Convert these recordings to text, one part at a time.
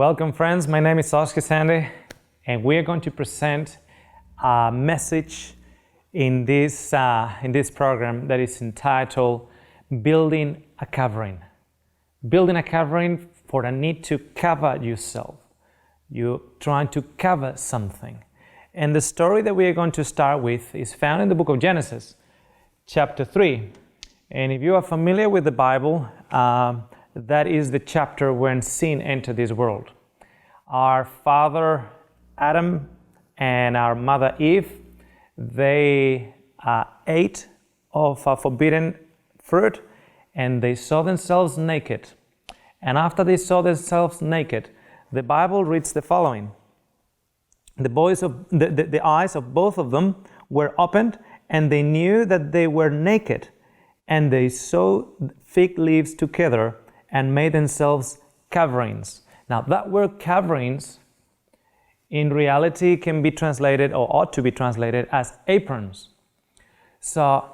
Welcome, friends. My name is Sande, and we are going to present a message in this program that is entitled Building a Covering. Building a covering for the need to cover yourself. You're trying to cover something. And the story that we are going to start with is found in the book of Genesis, chapter 3. And if you are familiar with the Bible, that is the chapter when sin entered this world. Our father Adam and our mother Eve, they ate of a forbidden fruit, and they saw themselves naked. And after they saw themselves naked, the Bible reads the following. The eyes of both of them were opened, and they knew that they were naked. And they sewed fig leaves together and made themselves coverings. Now, that word coverings in reality can be translated, or ought to be translated, as aprons. So,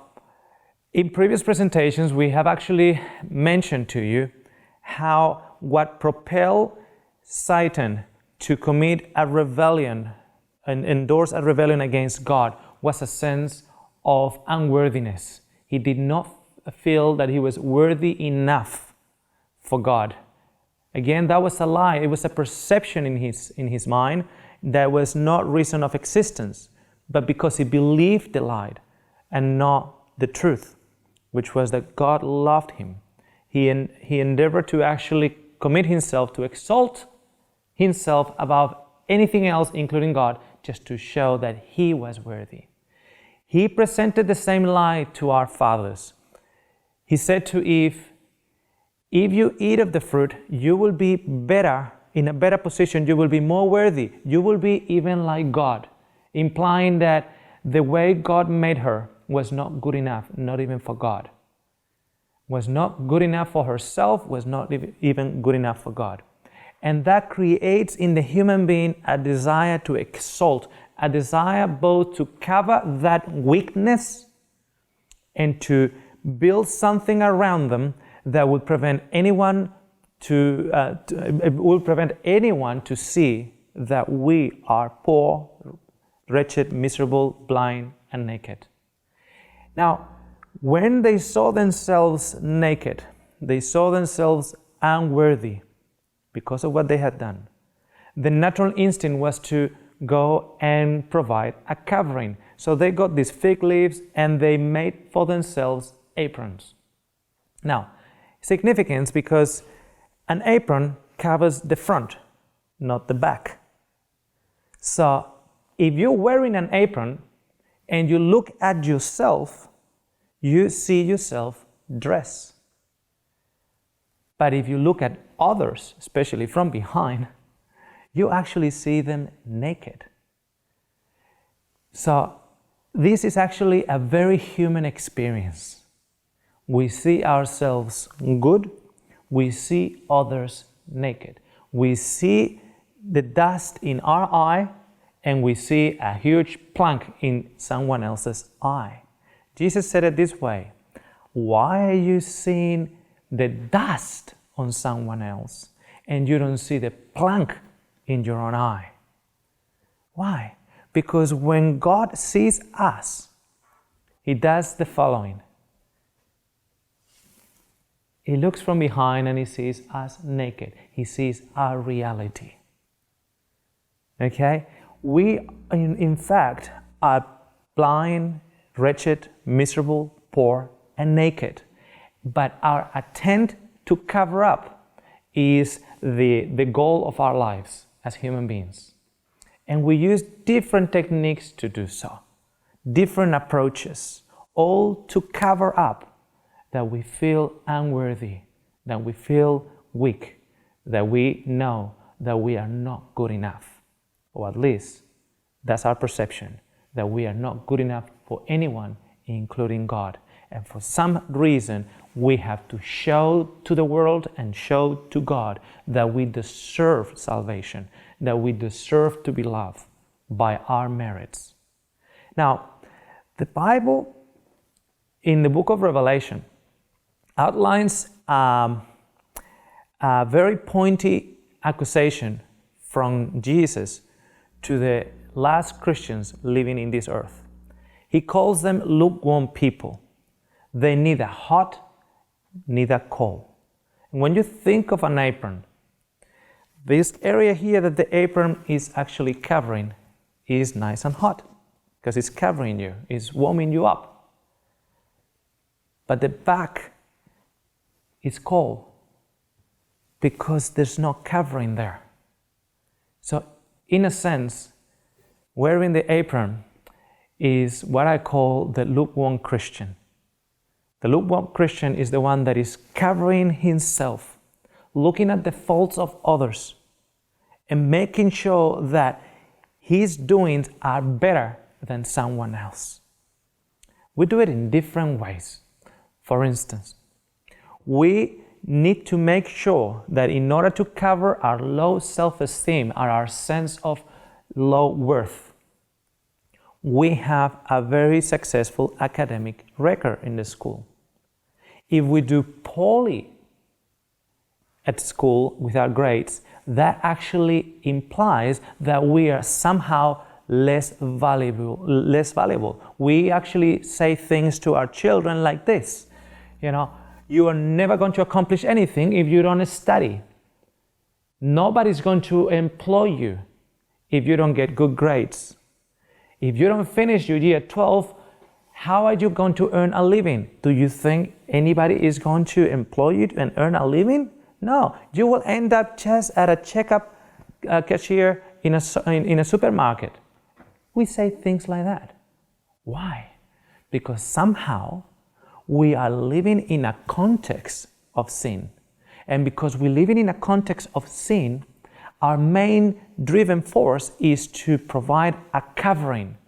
in previous presentations, we have actually mentioned to you how what propelled Satan to commit a rebellion and endorse a rebellion against God was a sense of unworthiness. He did not feel that he was worthy enough for God. Again, that was a lie. It was a perception in his mind that was not reason of existence, but because he believed the lie and not the truth, which was that God loved him. He endeavored to actually commit himself to exalt himself above anything else, including God, just to show that he was worthy. He presented the same lie to our fathers. He said to Eve, if you eat of the fruit, you will be better, in a better position, you will be more worthy, you will be even like God, implying that the way God made her was not good enough, not even for God. Was not good enough for herself, was not even good enough for God. And that creates in the human being a desire to exalt, a desire both to cover that weakness and to build something around them that would prevent anyone to see that we are poor, wretched, miserable, blind, and naked. Now, when they saw themselves naked, they saw themselves unworthy because of what they had done. The natural instinct was to go and provide a covering. So they got these fig leaves and they made for themselves aprons. Now, significance because an apron covers the front, not the back. So if you're wearing an apron and you look at yourself, you see yourself dressed. But if you look at others, especially from behind, you actually see them naked. So this is actually a very human experience. We see ourselves good, we see others naked. We see the dust in our eye, and we see a huge plank in someone else's eye. Jesus said it this way, why are you seeing the dust on someone else and you don't see the plank in your own eye? Why? Because when God sees us, He does the following. He looks from behind and He sees us naked. He sees our reality. Okay? We, in fact, are blind, wretched, miserable, poor, and naked. But our attempt to cover up is the goal of our lives as human beings. And we use different techniques to do so, different approaches, all to cover up that we feel unworthy, that we feel weak, that we know that we are not good enough. Or at least that's our perception, that we are not good enough for anyone, including God. And for some reason, we have to show to the world and show to God that we deserve salvation, that we deserve to be loved by our merits. Now, the Bible in the book of Revelation outlines a very pointy accusation from Jesus to the last Christians living in this earth. He calls them lukewarm people. They neither hot, neither cold. And when you think of an apron, this area here that the apron is actually covering is nice and hot because it's covering you, it's warming you up. But the back is cold because there's no covering there. So in a sense, wearing the apron is what I call the lukewarm Christian. The lukewarm Christian is the one that is covering himself, looking at the faults of others, and making sure that his doings are better than someone else. We do it in different ways. For instance, we need to make sure that in order to cover our low self-esteem or our sense of low worth, we have a very successful academic record in the school. If we do poorly at school with our grades, that actually implies that we are somehow less valuable. We actually say things to our children like this, you are never going to accomplish anything if you don't study. Nobody's going to employ you if you don't get good grades. If you don't finish your year 12, how are you going to earn a living? Do you think anybody is going to employ you and earn a living? No, you will end up just at a checkout cashier in a supermarket. We say things like that. Why? Because somehow we are living in a context of sin. And because we're living in a context of sin, our main driving force is to provide a covering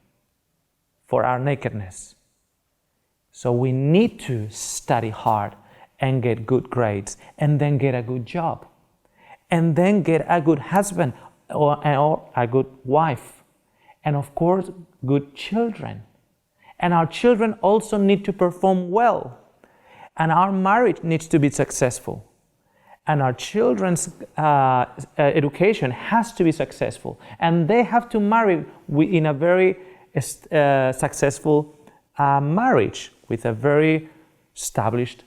for our nakedness. So we need to study hard and get good grades, and then get a good job, and then get a good husband or a good wife, and of course, good children. And our children also need to perform well, and our marriage needs to be successful, and our children's education has to be successful, and they have to marry in a very successful marriage with a very established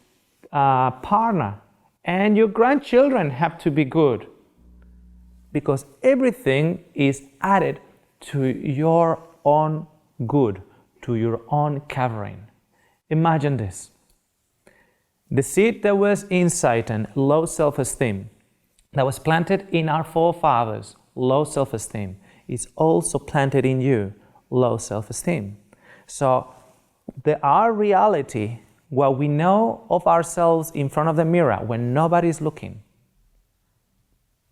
partner. And your grandchildren have to be good, because everything is added to your own good, to your own covering. Imagine this. The seed that was in Satan, low self-esteem, that was planted in our forefathers, low self-esteem, is also planted in you, low self-esteem. So our reality, what we know of ourselves in front of the mirror when nobody's looking,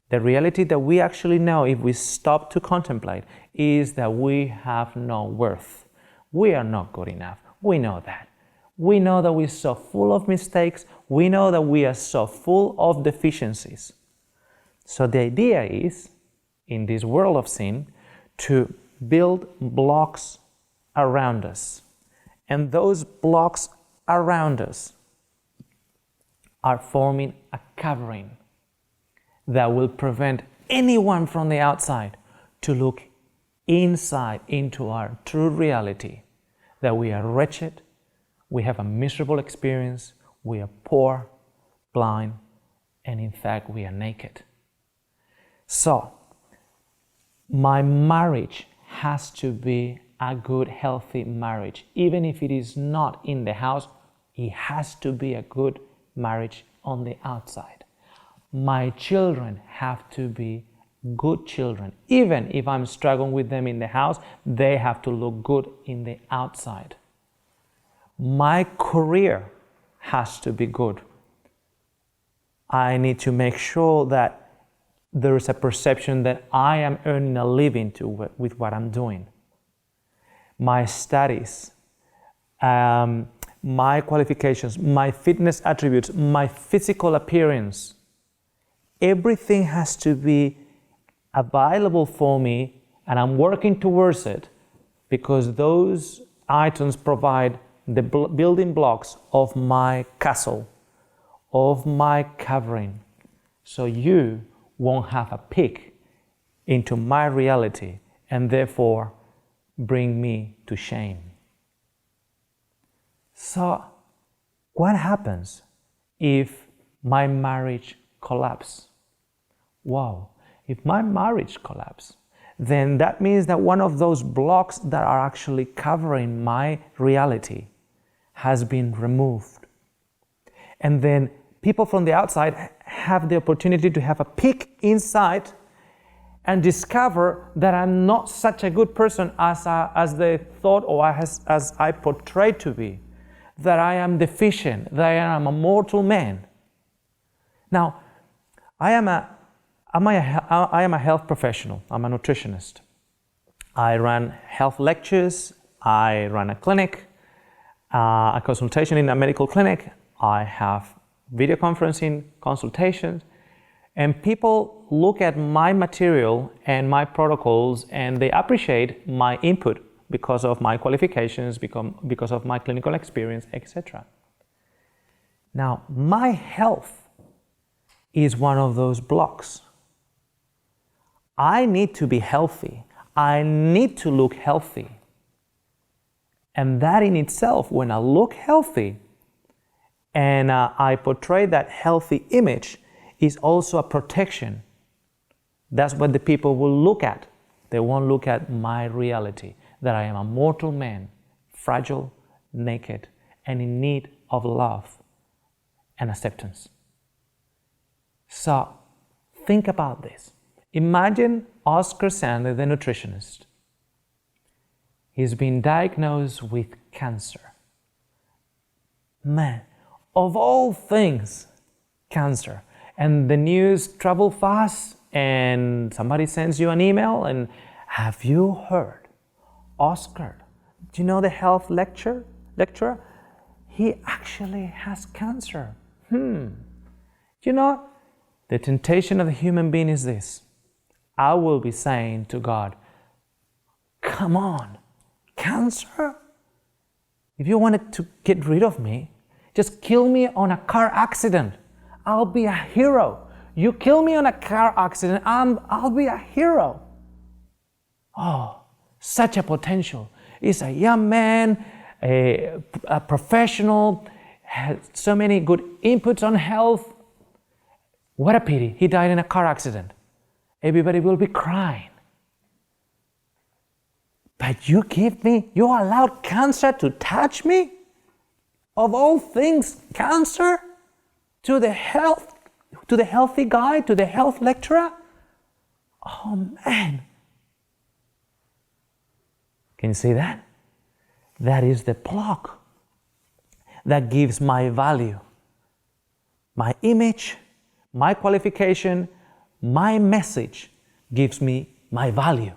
the reality that we actually know if we stop to contemplate is that we have no worth. We are not good enough. We know that. We know that we're so full of mistakes. We know that we are so full of deficiencies. So the idea is, in this world of sin, to build blocks around us. And those blocks around us are forming a covering that will prevent anyone from the outside to look inside into our true reality, that we are wretched, we have a miserable experience, we are poor, blind, and in fact we are naked. So, my marriage has to be a good, healthy marriage. Even if it is not in the house, it has to be a good marriage on the outside. My children have to be good children. Even if I'm struggling with them in the house, they have to look good in the outside. My career has to be good. I need to make sure that there is a perception that I am earning a living with what I'm doing. My studies, my qualifications, my fitness attributes, my physical appearance, everything has to be available for me, and I'm working towards it because those items provide the building blocks of my castle, of my covering. So you won't have a peek into my reality and therefore bring me to shame. So, what happens if my marriage collapses? Wow, if my marriage collapses, then that means that one of those blocks that are actually covering my reality has been removed. And then people from the outside have the opportunity to have a peek inside and discover that I'm not such a good person as they thought or as I portrayed to be, that I am deficient, that I am a mortal man. Now, I am a health professional. I'm a nutritionist. I run health lectures. I run a clinic, a consultation in a medical clinic. I have video conferencing consultations. And people look at my material and my protocols and they appreciate my input because of my qualifications, because of my clinical experience, etc. Now, my health is one of those blocks. I need to be healthy. I need to look healthy. And that in itself, when I look healthy and I portray that healthy image, is also a protection. That's what the people will look at. They won't look at my reality, that I am a mortal man, fragile, naked, and in need of love and acceptance. So, think about this. Imagine Oscar Sande, the nutritionist. He's been diagnosed with cancer. Man, of all things, cancer. And the news travel fast and somebody sends you an email and have you heard? Oscar, do you know the health lecturer? He actually has cancer. You know, the temptation of the human being is this. I will be saying to God, come on, cancer? If you wanted to get rid of me, just kill me on a car accident. I'll be a hero. You kill me on a car accident, I'll be a hero. Oh, such a potential. He's a young man, a professional, has so many good inputs on health. What a pity, he died in a car accident. Everybody will be crying. But you allowed cancer to touch me? Of all things, cancer? To the healthy guy, to the health lecturer? Oh man. Can you see that? That is the block that gives my value, my image, my qualification, my message gives me my value.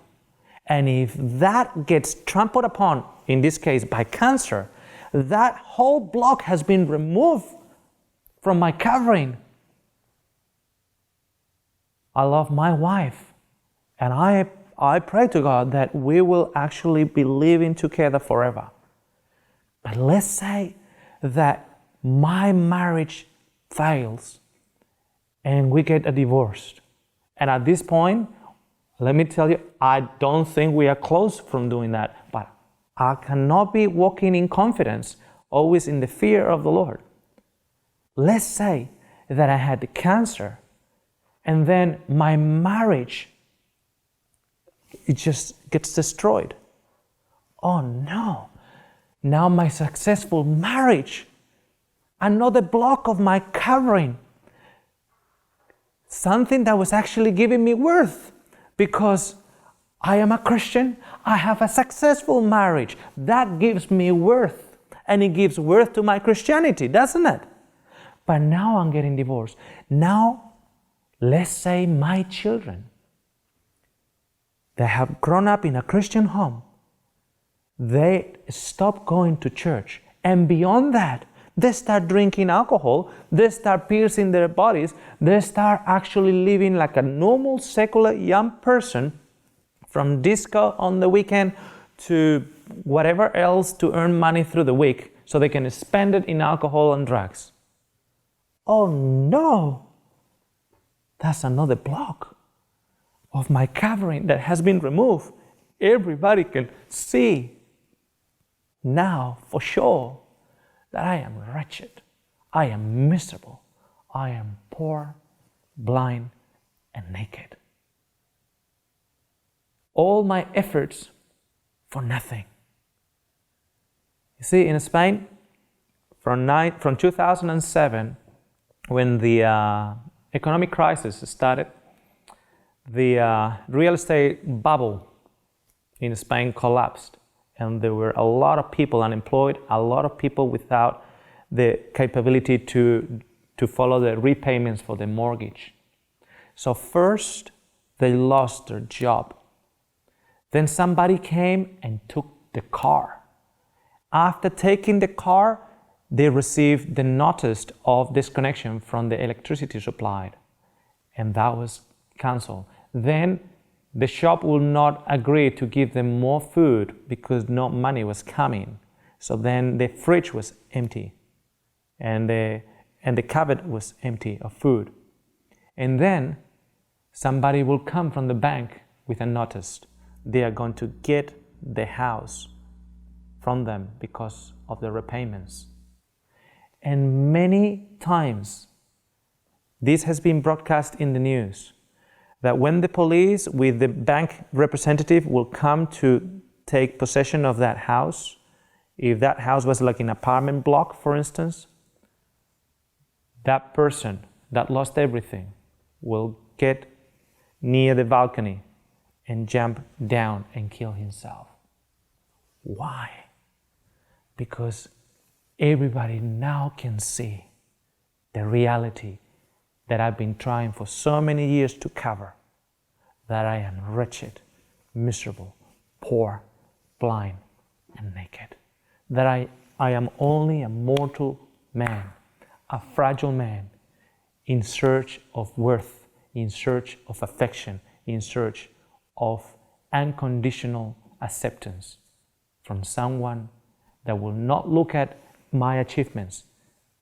And if that gets trampled upon, in this case by cancer, that whole block has been removed from my covering. I love my wife, and I pray to God that we will actually be living together forever. But let's say that my marriage fails and we get a divorce. And at this point, let me tell you, I don't think we are close from doing that, but I cannot be walking in confidence, always in the fear of the Lord. Let's say that I had the cancer and then my marriage, it just gets destroyed. Oh no, now my successful marriage, another block of my covering, something that was actually giving me worth because I am a Christian, I have a successful marriage. That gives me worth, and it gives worth to my Christianity, doesn't it? But now I'm getting divorced. Now, let's say my children, they have grown up in a Christian home. They stop going to church. And beyond that, they start drinking alcohol. They start piercing their bodies. They start actually living like a normal, secular young person, from disco on the weekend to whatever else to earn money through the week so they can spend it in alcohol and drugs. Oh no! that's another block of my covering that has been removed. Everybody can see now for sure that I am wretched, I am miserable, I am poor, blind, and naked. All my efforts for nothing. You see, in Spain, from 2007, when the economic crisis started, the real estate bubble in Spain collapsed, and there were a lot of people unemployed, a lot of people without the capability to follow the repayments for the mortgage. So first, they lost their job. Then somebody came and took the car. After taking the car, they received the notice of disconnection from the electricity supplied, and that was cancelled. Then the shop will not agree to give them more food because no money was coming. So then the fridge was empty, and the cupboard was empty of food. And then somebody will come from the bank with a notice. They are going to get the house from them because of the repayments. And many times, this has been broadcast in the news, that when the police with the bank representative will come to take possession of that house, if that house was like an apartment block, for instance, that person that lost everything will get near the balcony and jump down and kill himself. Why? Because everybody now can see the reality that I've been trying for so many years to cover, that I am wretched, miserable, poor, blind, and naked. That I am only a mortal man, a fragile man, in search of worth, in search of affection, in search of unconditional acceptance from someone that will not look at my achievements,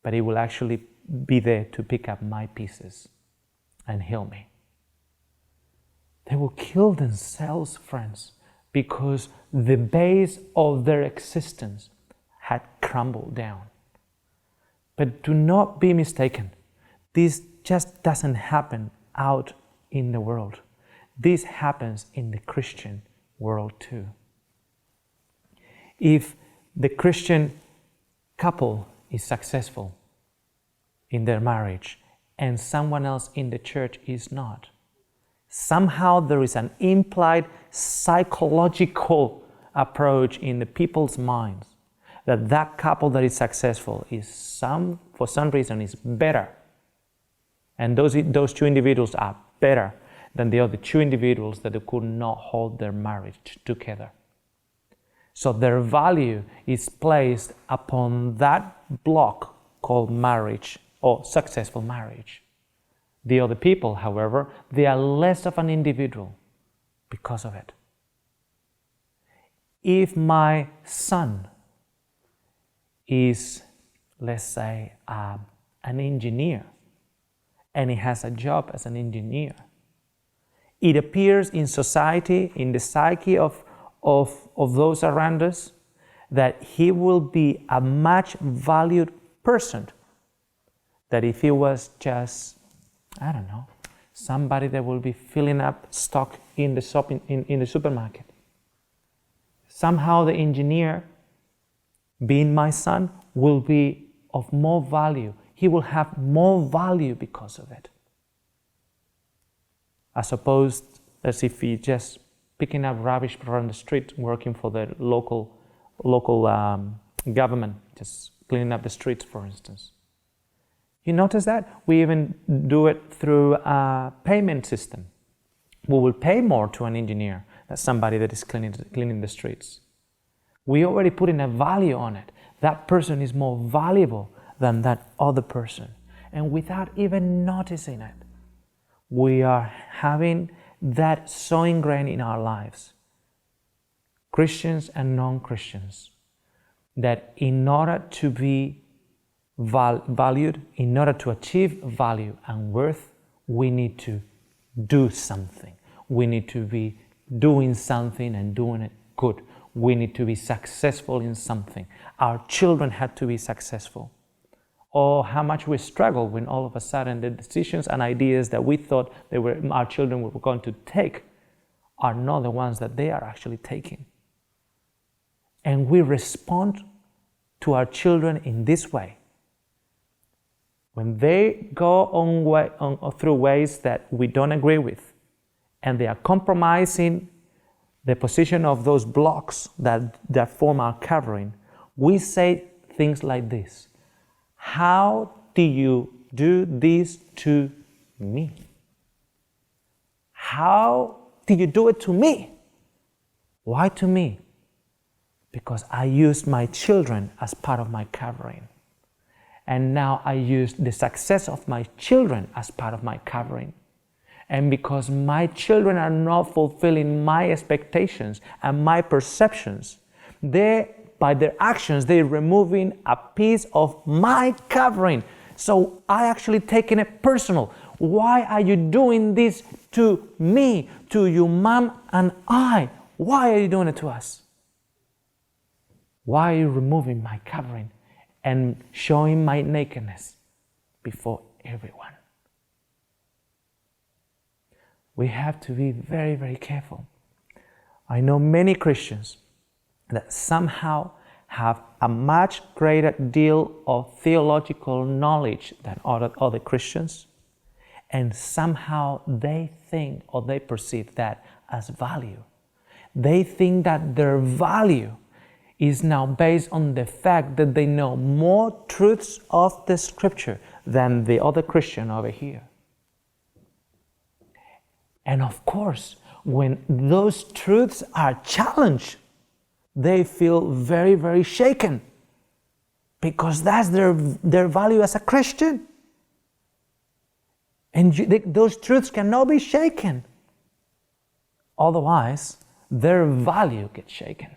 but he will actually be there to pick up my pieces and heal me. They will kill themselves, friends, because the base of their existence had crumbled down. But do not be mistaken. This just doesn't happen out in the world. This happens in the Christian world too. If the Christian couple is successful in their marriage and someone else in the church is not, somehow there is an implied psychological approach in the people's minds that that couple that is successful is for some reason is better, and those two individuals are better than the other two individuals that they could not hold their marriage together. So their value is placed upon that block called marriage or successful marriage. The other people, however, they are less of an individual because of it. If my son is, let's say, an engineer, and he has a job as an engineer, it appears in society, in the psyche of those around us, that he will be a much valued person than if he was just, I don't know, somebody that will be filling up stock in the supermarket. Somehow the engineer, being my son, will be of more value. He will have more value because of it, as opposed as if he just picking up rubbish from the street, working for the local government, just cleaning up the streets, for instance. You notice that? We even do it through a payment system. We will pay more to an engineer than somebody that is cleaning the streets. We already put in a value on it. That person is more valuable than that other person. And without even noticing it, we are having that so ingrained in our lives, Christians and non-Christians, that in order to be valued, in order to achieve value and worth, we need to do something. We need to be doing something and doing it good. We need to be successful in something. Our children had to be successful. Oh, how much we struggle when all of a sudden the decisions and ideas that we thought our children were going to take are not the ones that they are actually taking. And we respond to our children in this way. When they go through ways that we don't agree with, and they are compromising the position of those blocks that form our covering, we say things like this: how do you do this to me? How do you do it to me? Why to me? Because I used my children as part of my covering. And now I use the success of my children as part of my covering. And because my children are not fulfilling my expectations and my perceptions, by their actions, they're removing a piece of my covering. So I actually taking it personal. Why are you doing this to me, to you, mom and I? Why are you doing it to us? Why are you removing my covering and showing my nakedness before everyone? We have to be very, very careful. I know many Christians that somehow have a much greater deal of theological knowledge than other Christians, and somehow they think or they perceive that as value. They think that their value is now based on the fact that they know more truths of the Scripture than the other Christian over here. And of course, when those truths are challenged, they feel very, very shaken, because that's their value as a Christian. And those truths cannot be shaken. Otherwise, their value gets shaken.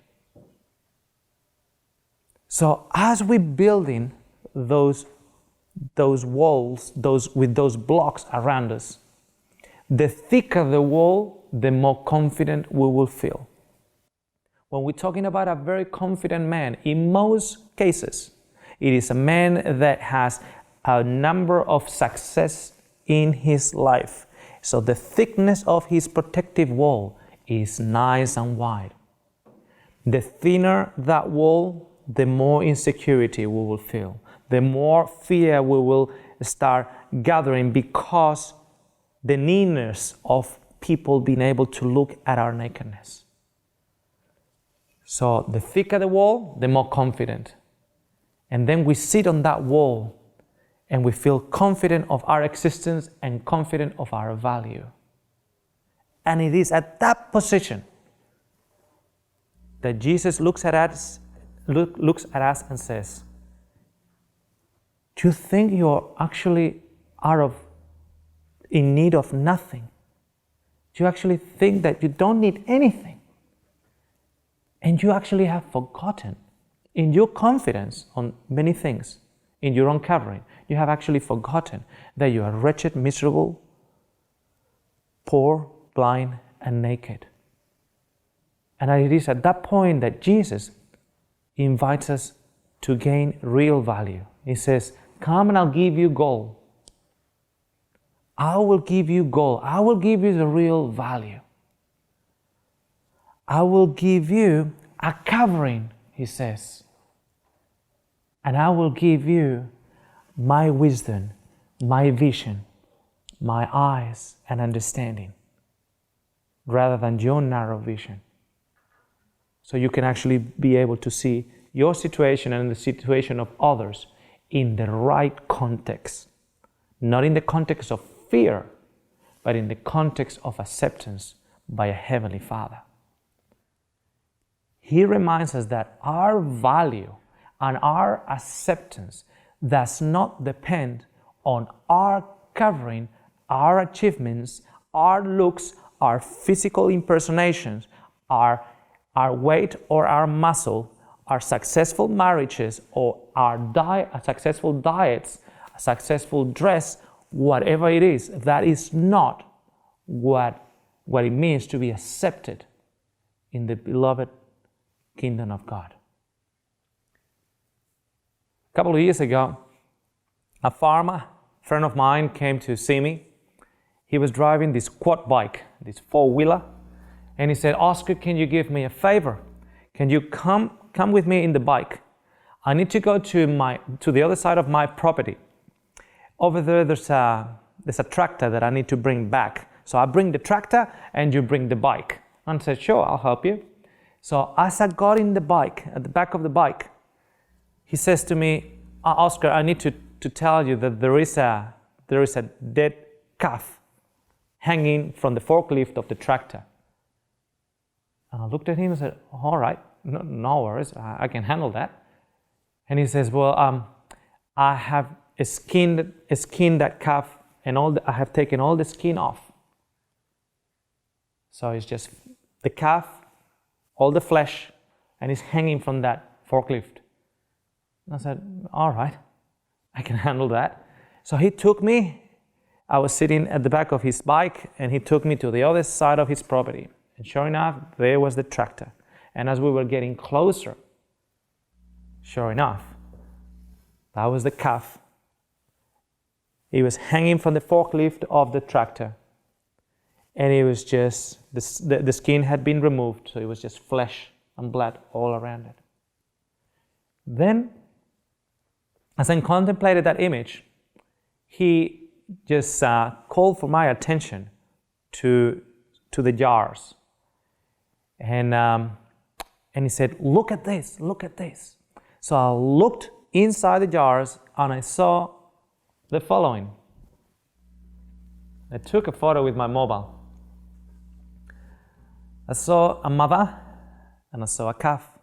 So as we're building those walls, with those blocks around us, the thicker the wall, the more confident we will feel. When we're talking about a very confident man, in most cases, it is a man that has a number of success in his life. So the thickness of his protective wall is nice and wide. The thinner that wall, the more insecurity we will feel. The more fear we will start gathering, because the nearness of people being able to look at our nakedness. So the thicker the wall, the more confident. And then we sit on that wall and we feel confident of our existence and confident of our value. And it is at that position that Jesus looks at us and says, do you think you're actually in need of nothing? Do you actually think that you don't need anything? And you actually have forgotten, in your confidence on many things, in your own covering, you have actually forgotten that you are wretched, miserable, poor, blind, and naked. And it is at that point that Jesus invites us to gain real value. He says, come and I'll give you gold. I will give you gold. I will give you the real value. I will give you a covering, he says. And I will give you my wisdom, my vision, my eyes and understanding, rather than your narrow vision. So you can actually be able to see your situation and the situation of others in the right context. Not in the context of fear, but in the context of acceptance by a Heavenly Father. He reminds us that our value and our acceptance does not depend on our covering, our achievements, our looks, our physical impersonations, our weight or our muscle, our successful marriages or our successful diets, a successful dress, whatever it is, that is not what it means to be accepted in the beloved kingdom of God. A couple of years ago, a farmer, friend of mine, came to see me. He was driving this quad bike, this four-wheeler, and he said, "Oscar, can you give me a favor? Can you come with me in the bike? I need to go to the other side of my property. Over there, there's a tractor that I need to bring back. So I bring the tractor and you bring the bike." And I said, "Sure, I'll help you." So as I got in the bike, at the back of the bike, he says to me, "Oscar, I need to tell you that there is a dead calf hanging from the forklift of the tractor." And I looked at him and said, "All right, no worries, I can handle that." And he says, "Well, I have skinned that calf, and I have taken all the skin off. So it's just the calf, all the flesh, and it's hanging from that forklift." And I said, "All right, I can handle that." So he took me. I was sitting at the back of his bike, and he took me to the other side of his property. And sure enough, there was the tractor. And as we were getting closer, sure enough, that was the calf. It was hanging from the forklift of the tractor. And it was just, the skin had been removed, so it was just flesh and blood all around it. Then, as I contemplated that image, he just called for my attention to the jars. And he said, "Look at this, look at this." So I looked inside the jars and I saw the following. I took a photo with my mobile. I saw a mother and I saw a calf.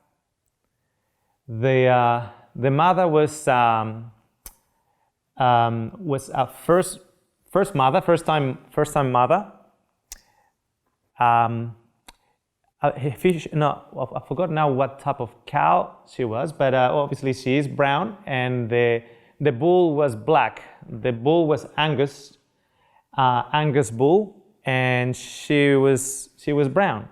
The mother was a first time mother. I forgot now what type of cow she was, but obviously she is brown, and the bull was black. The bull was Angus bull, and she was brown.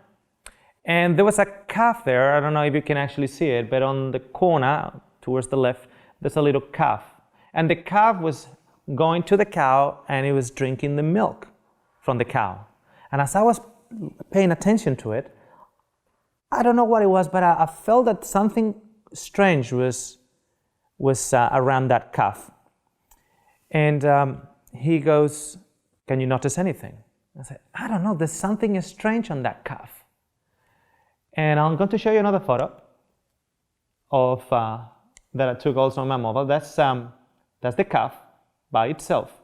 And there was a calf there. I don't know if you can actually see it, but on the corner towards the left, there's a little calf. And the calf was going to the cow, and it was drinking the milk from the cow. And as I was paying attention to it, I don't know what it was, but I felt that something strange was around that calf. And he goes, "Can you notice anything?" I said, "I don't know, there's something strange on that calf." And I'm going to show you another photo of that I took also on my mobile. That's the calf by itself.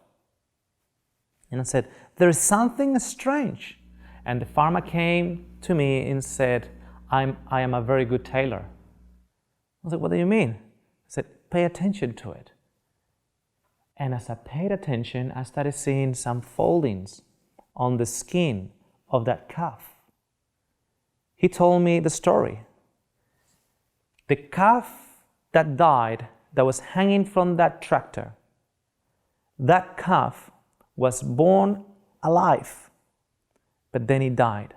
And I said, "There is something strange." And the farmer came to me and said, I am a very good tailor." I said, "What do you mean?" I said, "Pay attention to it." And as I paid attention, I started seeing some foldings on the skin of that calf. He told me the story. The calf that died, that was hanging from that tractor, that calf was born alive, but then he died.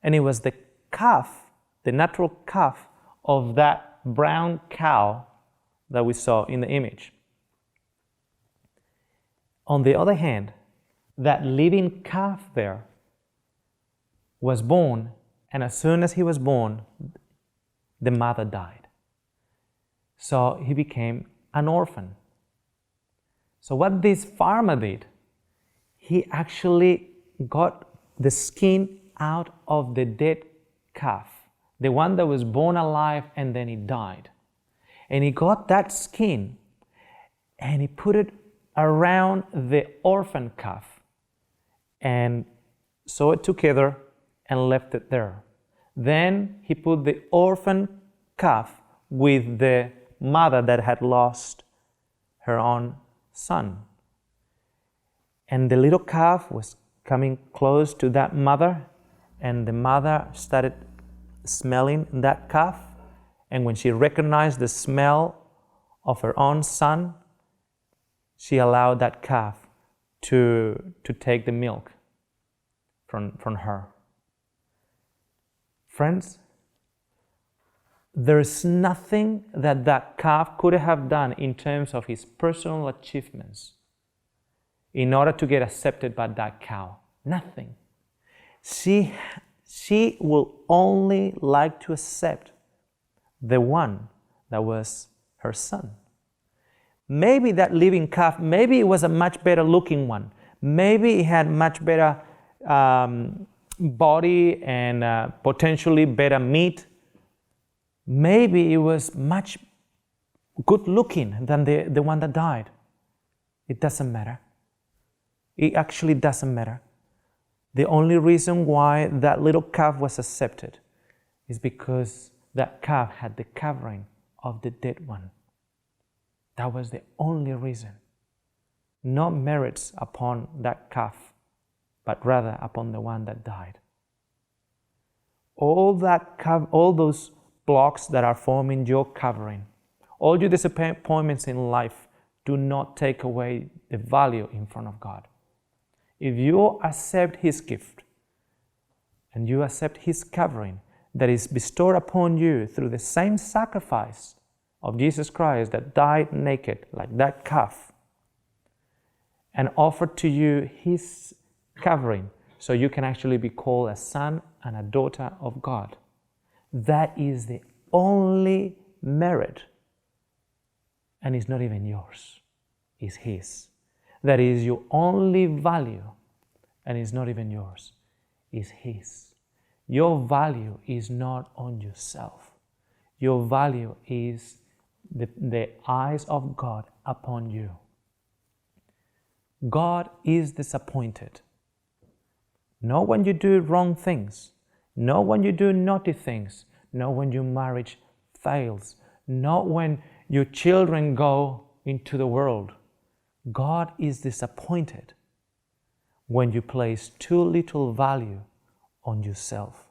And it was the calf, the natural calf of that brown cow that we saw in the image. On the other hand, that living calf there was born, and as soon as he was born, the mother died. So he became an orphan. So what this farmer did, he actually got the skin out of the dead calf, the one that was born alive and then he died. And he got that skin and he put it around the orphan calf and sewed it together and left it there. Then he put the orphan calf with the mother that had lost her own son. And the little calf was coming close to that mother, and the mother started smelling that calf. And when she recognized the smell of her own son, she allowed that calf to take the milk from her. Friends, there is nothing that calf could have done in terms of his personal achievements in order to get accepted by that cow. Nothing. She will only like to accept the one that was her son. Maybe that living calf, maybe it was a much better looking one. Maybe it had much better body and potentially better meat. Maybe it was much good looking than the one that died. It doesn't matter. It actually doesn't matter. The only reason why that little calf was accepted is because that calf had the covering of the dead one. That was the only reason. Not merits upon that calf, but rather upon the one that died. All those blocks that are forming your covering, all your disappointments in life do not take away the value in front of God. If you accept His gift and you accept His covering that is bestowed upon you through the same sacrifice of Jesus Christ that died naked like that calf and offered to you His covering so you can actually be called a son and a daughter of God, that is the only merit, and it's not even yours, it's His. That is your only value, and it's not even yours, it's His. Your value is not on yourself. Your value is the eyes of God upon you. God is disappointed. Not when you do wrong things, not when you do naughty things, not when your marriage fails, not when your children go into the world. God is disappointed when you place too little value on yourself.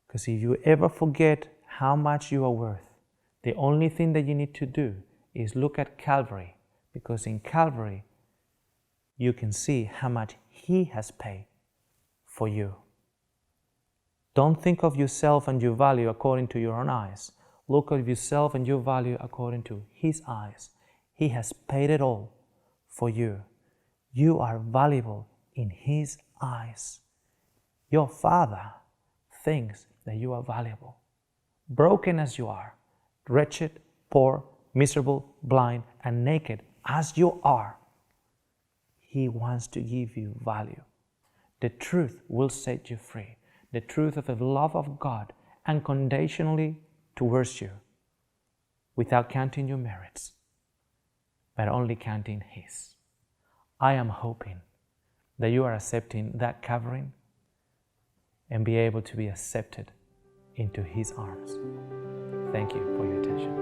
Because if you ever forget how much you are worth, the only thing that you need to do is look at Calvary, because in Calvary you can see how much He has paid for you. Don't think of yourself and your value according to your own eyes. Look at yourself and your value according to His eyes. He has paid it all for you. You are valuable in His eyes. Your Father thinks that you are valuable. Broken as you are, wretched, poor, miserable, blind, and naked as you are, He wants to give you value. The truth will set you free. The truth of the love of God unconditionally towards you, without counting your merits, but only counting His. I am hoping that you are accepting that covering and be able to be accepted into His arms. Thank you for your attention.